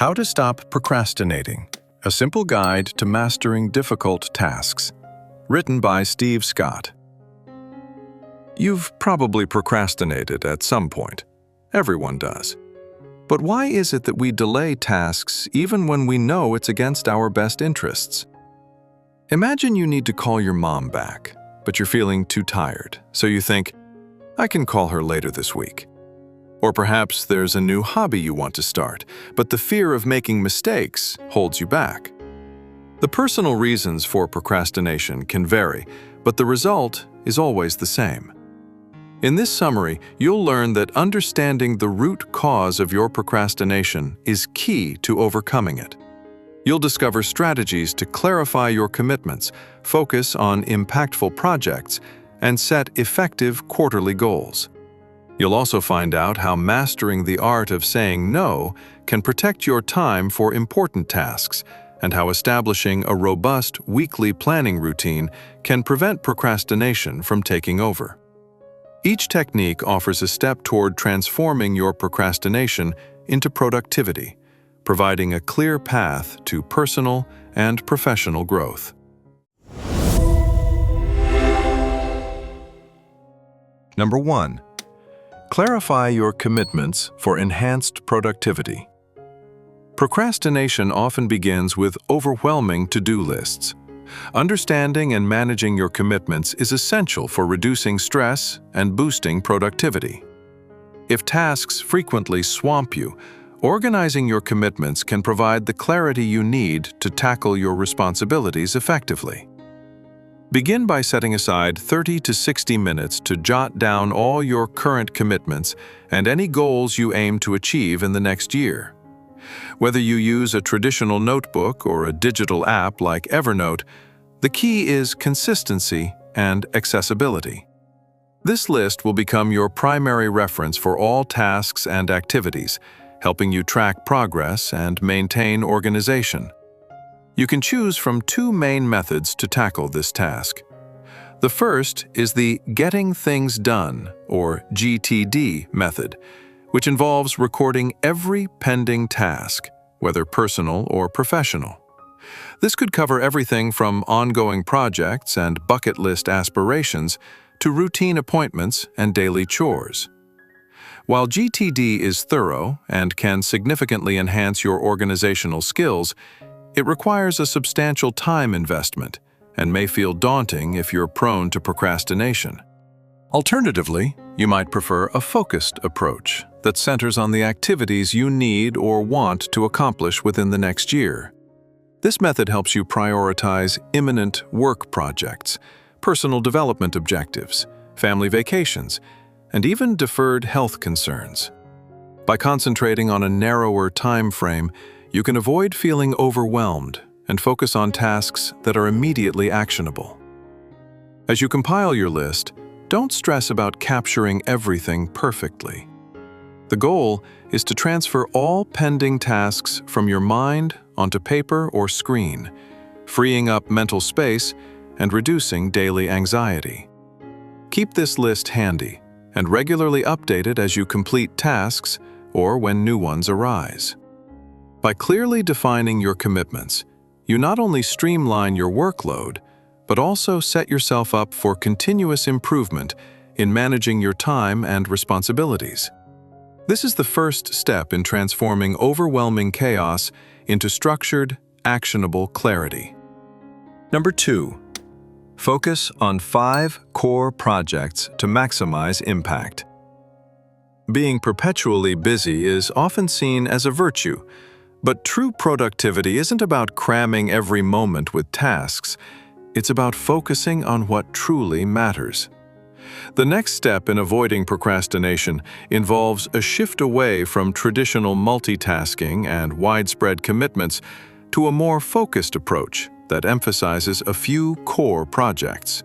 How to Stop Procrastinating, a simple guide to mastering difficult tasks. Written by Steve Scott. You've probably procrastinated at some point. Everyone does. But why is it that we delay tasks even when we know it's against our best interests? Imagine you need to call your mom back, but you're feeling too tired, so you think, I can call her later this week. Or perhaps there's a new hobby you want to start, but the fear of making mistakes holds you back. The personal reasons for procrastination can vary, but the result is always the same. In this summary, you'll learn that understanding the root cause of your procrastination is key to overcoming it. You'll discover strategies to clarify your commitments, focus on impactful projects, and set effective quarterly goals. You'll also find out how mastering the art of saying no can protect your time for important tasks, and how establishing a robust weekly planning routine can prevent procrastination from taking over. Each technique offers a step toward transforming your procrastination into productivity, providing a clear path to personal and professional growth. Number 1. Clarify your commitments for enhanced productivity. Procrastination often begins with overwhelming to-do lists. Understanding and managing your commitments is essential for reducing stress and boosting productivity. If tasks frequently swamp you, organizing your commitments can provide the clarity you need to tackle your responsibilities effectively. Begin by setting aside 30 to 60 minutes to jot down all your current commitments and any goals you aim to achieve in the next year. Whether you use a traditional notebook or a digital app like Evernote, the key is consistency and accessibility. This list will become your primary reference for all tasks and activities, helping you track progress and maintain organization. You can choose from two main methods to tackle this task. The first is the Getting Things Done, or GTD, method, which involves recording every pending task, whether personal or professional. This could cover everything from ongoing projects and bucket list aspirations to routine appointments and daily chores. While GTD is thorough and can significantly enhance your organizational skills, it requires a substantial time investment and may feel daunting if you're prone to procrastination. Alternatively, you might prefer a focused approach that centers on the activities you need or want to accomplish within the next year. This method helps you prioritize imminent work projects, personal development objectives, family vacations, and even deferred health concerns. By concentrating on a narrower time frame, you can avoid feeling overwhelmed and focus on tasks that are immediately actionable. As you compile your list, don't stress about capturing everything perfectly. The goal is to transfer all pending tasks from your mind onto paper or screen, freeing up mental space and reducing daily anxiety. Keep this list handy and regularly update it as you complete tasks or when new ones arise. By clearly defining your commitments, you not only streamline your workload, but also set yourself up for continuous improvement in managing your time and responsibilities. This is the first step in transforming overwhelming chaos into structured, actionable clarity. Number 2. Focus on 5 core projects to maximize impact. Being perpetually busy is often seen as a virtue, but true productivity isn't about cramming every moment with tasks. It's about focusing on what truly matters. The next step in avoiding procrastination involves a shift away from traditional multitasking and widespread commitments to a more focused approach that emphasizes a few core projects.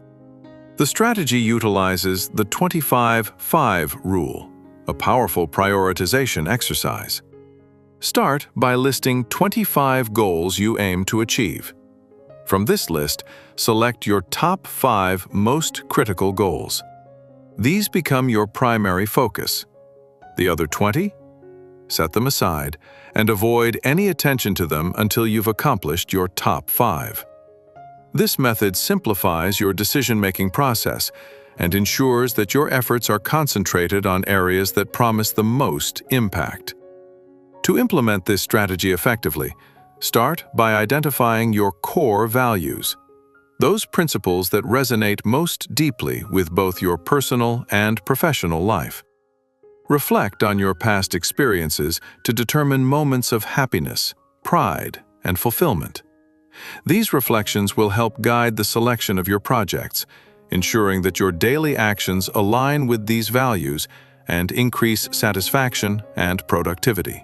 The strategy utilizes the 25-5 rule, a powerful prioritization exercise. Start by listing 25 goals you aim to achieve. From this list, select your top 5 most critical goals. These become your primary focus. The other 20? set them aside, and avoid any attention to them until you've accomplished your top 5. This method simplifies your decision-making process and ensures that your efforts are concentrated on areas that promise the most impact. To implement this strategy effectively, start by identifying your core values, those principles that resonate most deeply with both your personal and professional life. Reflect on your past experiences to determine moments of happiness, pride, and fulfillment. These reflections will help guide the selection of your projects, ensuring that your daily actions align with these values and increase satisfaction and productivity.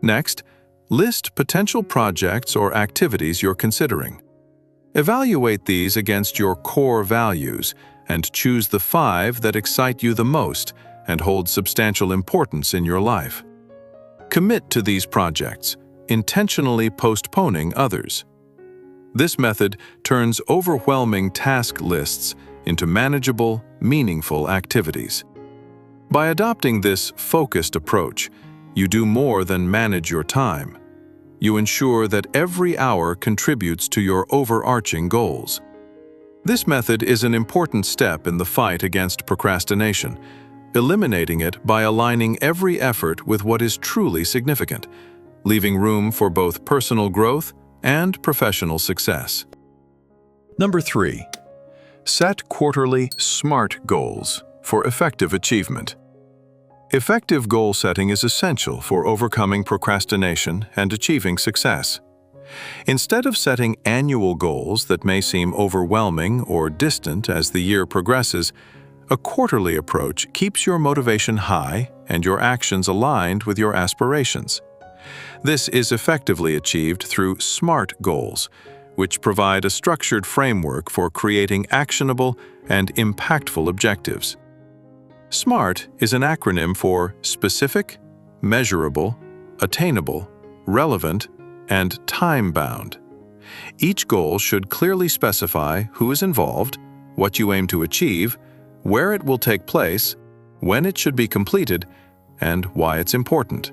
Next, list potential projects or activities you're considering. Evaluate these against your core values and choose the 5 that excite you the most and hold substantial importance in your life. Commit to these projects, intentionally postponing others. This method turns overwhelming task lists into manageable, meaningful activities. By adopting this focused approach, you do more than manage your time. You ensure that every hour contributes to your overarching goals. This method is an important step in the fight against procrastination, eliminating it by aligning every effort with what is truly significant, leaving room for both personal growth and professional success. Number 3. Set quarterly SMART goals for effective achievement. Effective goal setting is essential for overcoming procrastination and achieving success. Instead of setting annual goals that may seem overwhelming or distant as the year progresses, a quarterly approach keeps your motivation high and your actions aligned with your aspirations. This is effectively achieved through SMART goals, which provide a structured framework for creating actionable and impactful objectives. SMART is an acronym for specific, measurable, attainable, relevant, and time-bound. Each goal should clearly specify who is involved, what you aim to achieve, where it will take place, when it should be completed, and why it's important.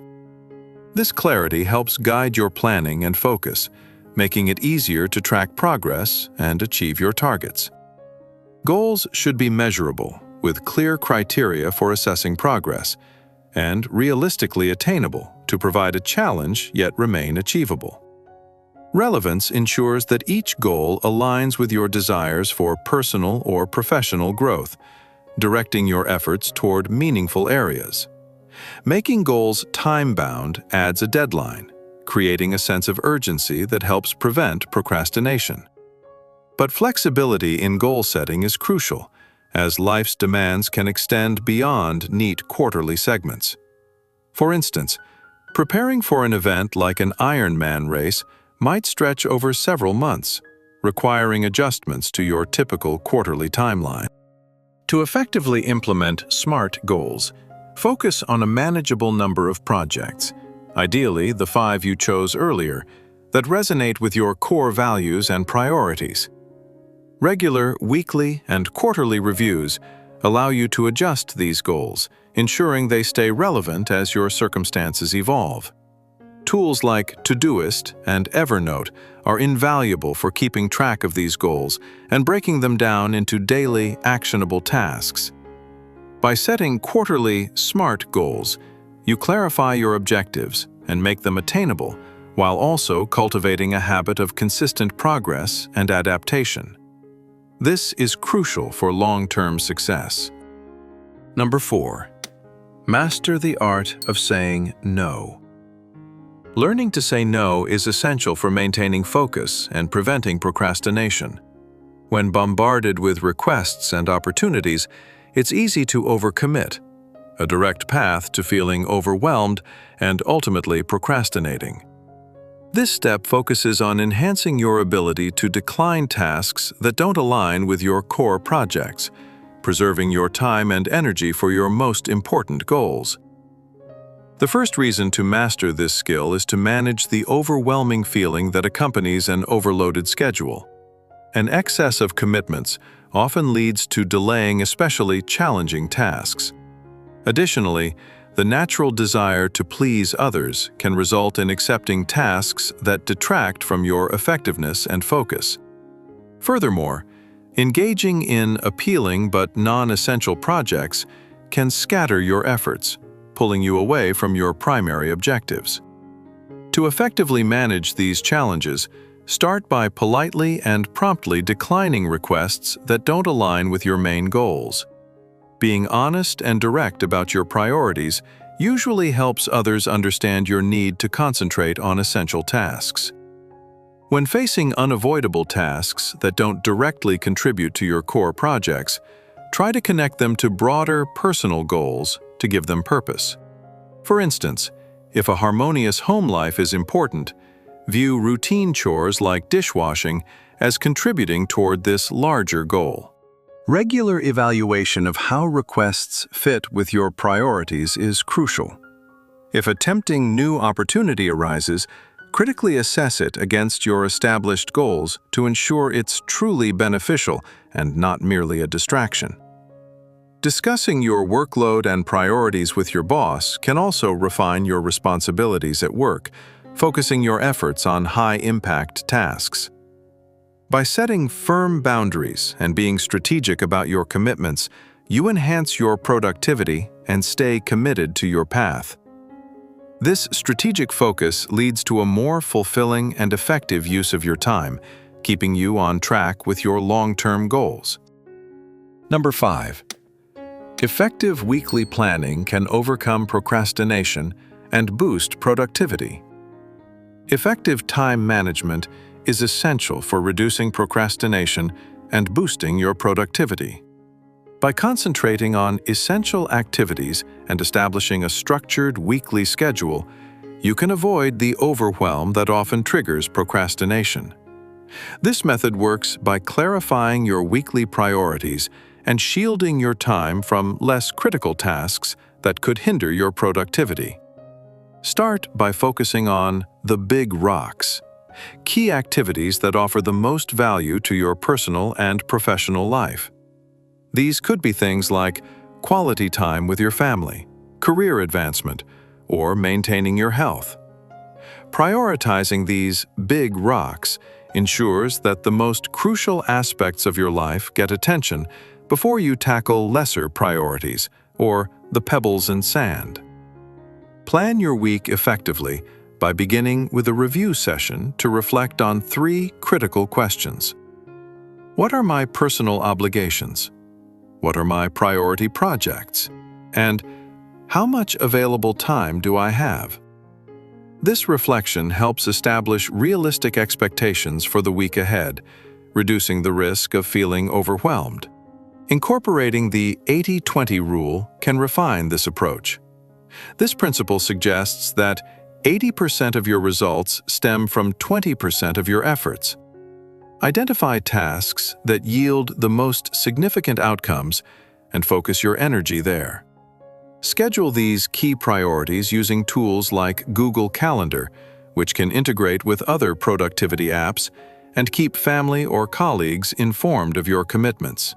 This clarity helps guide your planning and focus, making it easier to track progress and achieve your targets. Goals should be measurable, with clear criteria for assessing progress, and realistically attainable to provide a challenge yet remain achievable. Relevance ensures that each goal aligns with your desires for personal or professional growth, directing your efforts toward meaningful areas. Making goals time-bound adds a deadline, creating a sense of urgency that helps prevent procrastination. But flexibility in goal setting is crucial, as life's demands can extend beyond neat quarterly segments. For instance, preparing for an event like an Ironman race might stretch over several months, requiring adjustments to your typical quarterly timeline. To effectively implement SMART goals, focus on a manageable number of projects, ideally the 5 you chose earlier, that resonate with your core values and priorities. Regular weekly and quarterly reviews allow you to adjust these goals, ensuring they stay relevant as your circumstances evolve. Tools like Todoist and Evernote are invaluable for keeping track of these goals and breaking them down into daily, actionable tasks. By setting quarterly SMART goals, you clarify your objectives and make them attainable, while also cultivating a habit of consistent progress and adaptation. This is crucial for long-term success. Number 4. Master the art of saying no. Learning to say no is essential for maintaining focus and preventing procrastination. When bombarded with requests and opportunities, it's easy to overcommit, a direct path to feeling overwhelmed and ultimately procrastinating. This step focuses on enhancing your ability to decline tasks that don't align with your core projects, preserving your time and energy for your most important goals. The first reason to master this skill is to manage the overwhelming feeling that accompanies an overloaded schedule. An excess of commitments often leads to delaying especially challenging tasks. Additionally, the natural desire to please others can result in accepting tasks that detract from your effectiveness and focus. Furthermore, engaging in appealing but non-essential projects can scatter your efforts, pulling you away from your primary objectives. To effectively manage these challenges, start by politely and promptly declining requests that don't align with your main goals. Being honest and direct about your priorities usually helps others understand your need to concentrate on essential tasks. When facing unavoidable tasks that don't directly contribute to your core projects, try to connect them to broader personal goals to give them purpose. For instance, if a harmonious home life is important, view routine chores like dishwashing as contributing toward this larger goal. Regular evaluation of how requests fit with your priorities is crucial. If a tempting new opportunity arises, critically assess it against your established goals to ensure it's truly beneficial and not merely a distraction. Discussing your workload and priorities with your boss can also refine your responsibilities at work, focusing your efforts on high-impact tasks. By setting firm boundaries and being strategic about your commitments, you enhance your productivity and stay committed to your path. This strategic focus leads to a more fulfilling and effective use of your time, keeping you on track with your long-term goals. Number 5. Effective weekly planning can overcome procrastination and boost productivity. Effective time management is essential for reducing procrastination and boosting your productivity. By concentrating on essential activities and establishing a structured weekly schedule, you can avoid the overwhelm that often triggers procrastination. This method works by clarifying your weekly priorities and shielding your time from less critical tasks that could hinder your productivity. Start by focusing on the big rocks, key activities that offer the most value to your personal and professional life. These could be things like quality time with your family, career advancement, or maintaining your health. Prioritizing these big rocks ensures that the most crucial aspects of your life get attention before you tackle lesser priorities or the pebbles in sand. Plan your week effectively by beginning with a review session to reflect on 3 critical questions. What are my personal obligations? What are my priority projects? And how much available time do I have? This reflection helps establish realistic expectations for the week ahead, reducing the risk of feeling overwhelmed. Incorporating the 80-20 rule can refine this approach. This principle suggests that 80% of your results stem from 20% of your efforts. Identify tasks that yield the most significant outcomes and focus your energy there. Schedule these key priorities using tools like Google Calendar, which can integrate with other productivity apps and keep family or colleagues informed of your commitments.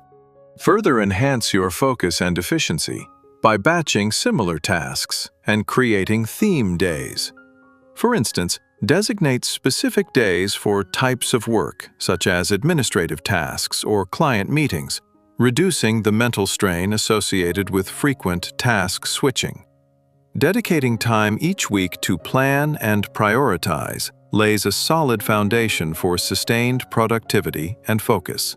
Further enhance your focus and efficiency by batching similar tasks and creating theme days. For instance, designate specific days for types of work, such as administrative tasks or client meetings, reducing the mental strain associated with frequent task switching. Dedicating time each week to plan and prioritize lays a solid foundation for sustained productivity and focus.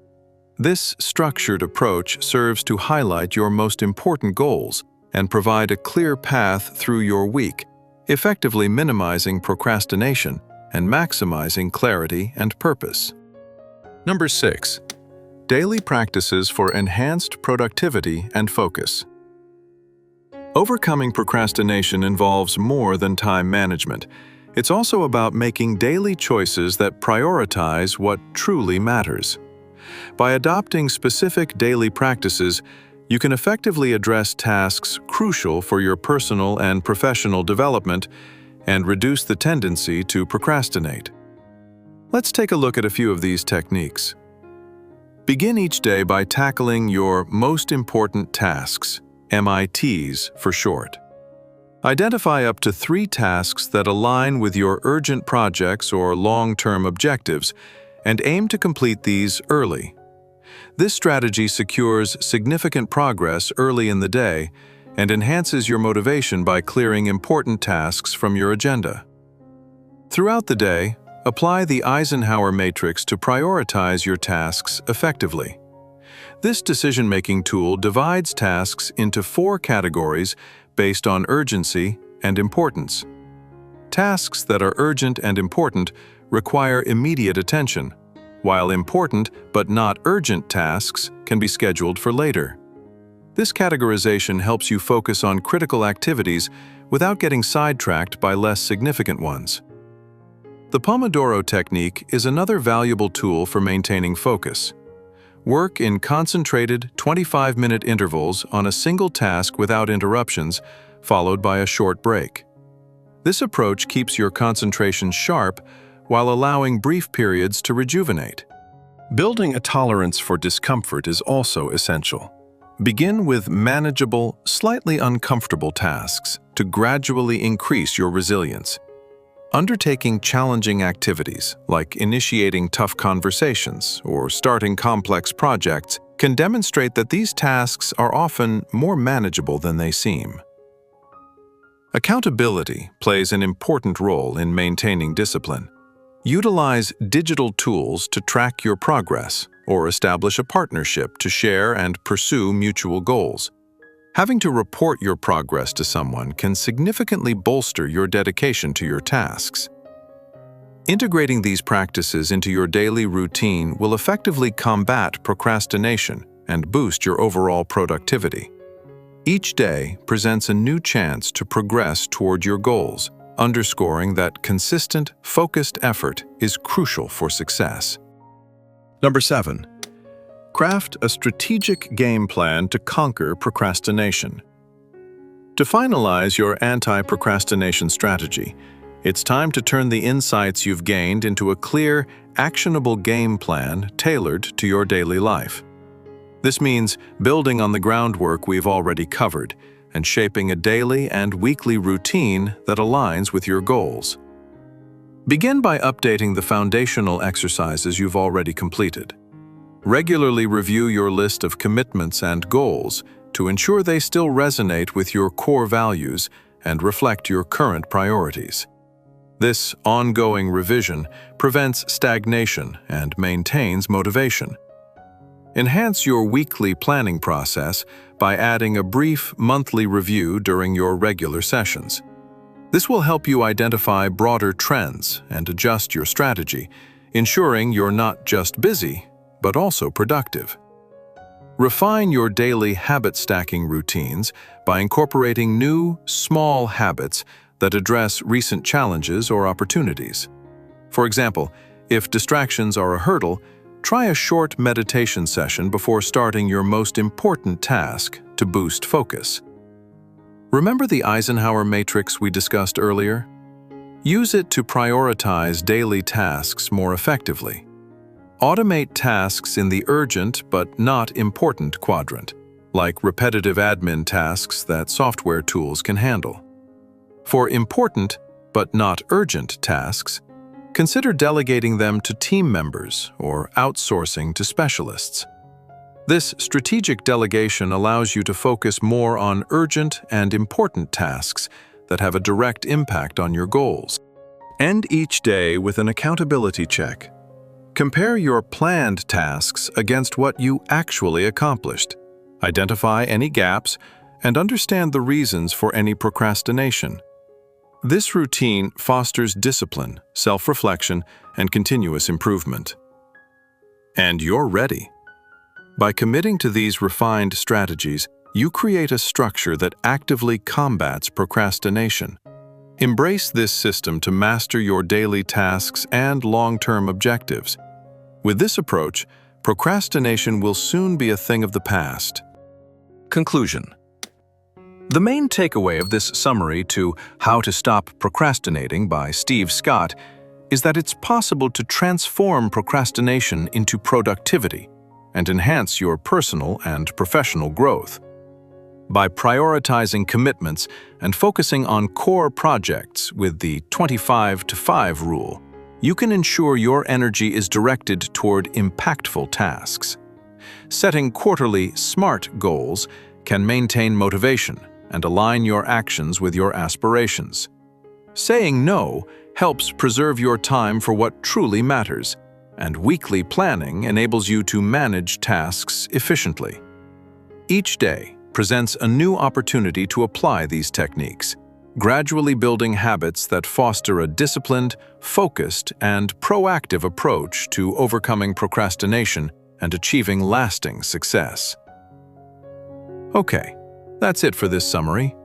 This structured approach serves to highlight your most important goals and provide a clear path through your week, effectively minimizing procrastination and maximizing clarity and purpose. Number 6. Daily practices for enhanced productivity and focus. Overcoming procrastination involves more than time management. It's also about making daily choices that prioritize what truly matters. By adopting specific daily practices, you can effectively address tasks crucial for your personal and professional development and reduce the tendency to procrastinate. Let's take a look at a few of these techniques. Begin each day by tackling your most important tasks, MITs for short. Identify up to 3 tasks that align with your urgent projects or long-term objectives, and aim to complete these early. This strategy secures significant progress early in the day and enhances your motivation by clearing important tasks from your agenda. Throughout the day, apply the Eisenhower matrix to prioritize your tasks effectively. This decision-making tool divides tasks into 4 categories based on urgency and importance. Tasks that are urgent and important require immediate attention, while important but not urgent tasks can be scheduled for later. This categorization helps you focus on critical activities without getting sidetracked by less significant ones. The Pomodoro technique is another valuable tool for maintaining focus. Work in concentrated 25-minute intervals on a single task without interruptions, followed by a short break. This approach keeps your concentration sharp while allowing brief periods to rejuvenate. Building a tolerance for discomfort is also essential. Begin with manageable, slightly uncomfortable tasks to gradually increase your resilience. Undertaking challenging activities, like initiating tough conversations or starting complex projects, can demonstrate that these tasks are often more manageable than they seem. Accountability plays an important role in maintaining discipline. Utilize digital tools to track your progress or establish a partnership to share and pursue mutual goals. Having to report your progress to someone can significantly bolster your dedication to your tasks. Integrating these practices into your daily routine will effectively combat procrastination and boost your overall productivity. Each day presents a new chance to progress toward your goals, underscoring that consistent, focused effort is crucial for success. Number 7. Craft a strategic game plan to conquer procrastination. To finalize your anti-procrastination strategy, it's time to turn the insights you've gained into a clear, actionable game plan tailored to your daily life. This means building on the groundwork we've already covered and shaping a daily and weekly routine that aligns with your goals. Begin by updating the foundational exercises you've already completed. Regularly review your list of commitments and goals to ensure they still resonate with your core values and reflect your current priorities. This ongoing revision prevents stagnation and maintains motivation. Enhance your weekly planning process by adding a brief monthly review during your regular sessions. This will help you identify broader trends and adjust your strategy, ensuring you're not just busy, but also productive. Refine your daily habit stacking routines by incorporating new, small habits that address recent challenges or opportunities. For example, if distractions are a hurdle, try a short meditation session before starting your most important task to boost focus. Remember the Eisenhower matrix we discussed earlier? Use it to prioritize daily tasks more effectively. Automate tasks in the urgent but not important quadrant, like repetitive admin tasks that software tools can handle. For important but not urgent tasks, consider delegating them to team members or outsourcing to specialists. This strategic delegation allows you to focus more on urgent and important tasks that have a direct impact on your goals. End each day with an accountability check. Compare your planned tasks against what you actually accomplished. Identify any gaps and understand the reasons for any procrastination. This routine fosters discipline, self-reflection, and continuous improvement. And you're ready. By committing to these refined strategies, you create a structure that actively combats procrastination. Embrace this system to master your daily tasks and long-term objectives. With this approach, procrastination will soon be a thing of the past. Conclusion. The main takeaway of this summary to How to Stop Procrastinating by Steve Scott is that it's possible to transform procrastination into productivity and enhance your personal and professional growth. By prioritizing commitments and focusing on core projects with the 25-to-5 rule, you can ensure your energy is directed toward impactful tasks. Setting quarterly SMART goals can maintain motivation and align your actions with your aspirations. Saying no helps preserve your time for what truly matters, and weekly planning enables you to manage tasks efficiently. Each day presents a new opportunity to apply these techniques, gradually building habits that foster a disciplined, focused, and proactive approach to overcoming procrastination and achieving lasting success. Okay, that's it for this summary.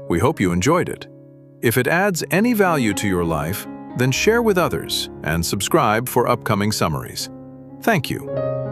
We hope you enjoyed it. If it adds any value to your life, then share with others and subscribe for upcoming summaries. Thank you.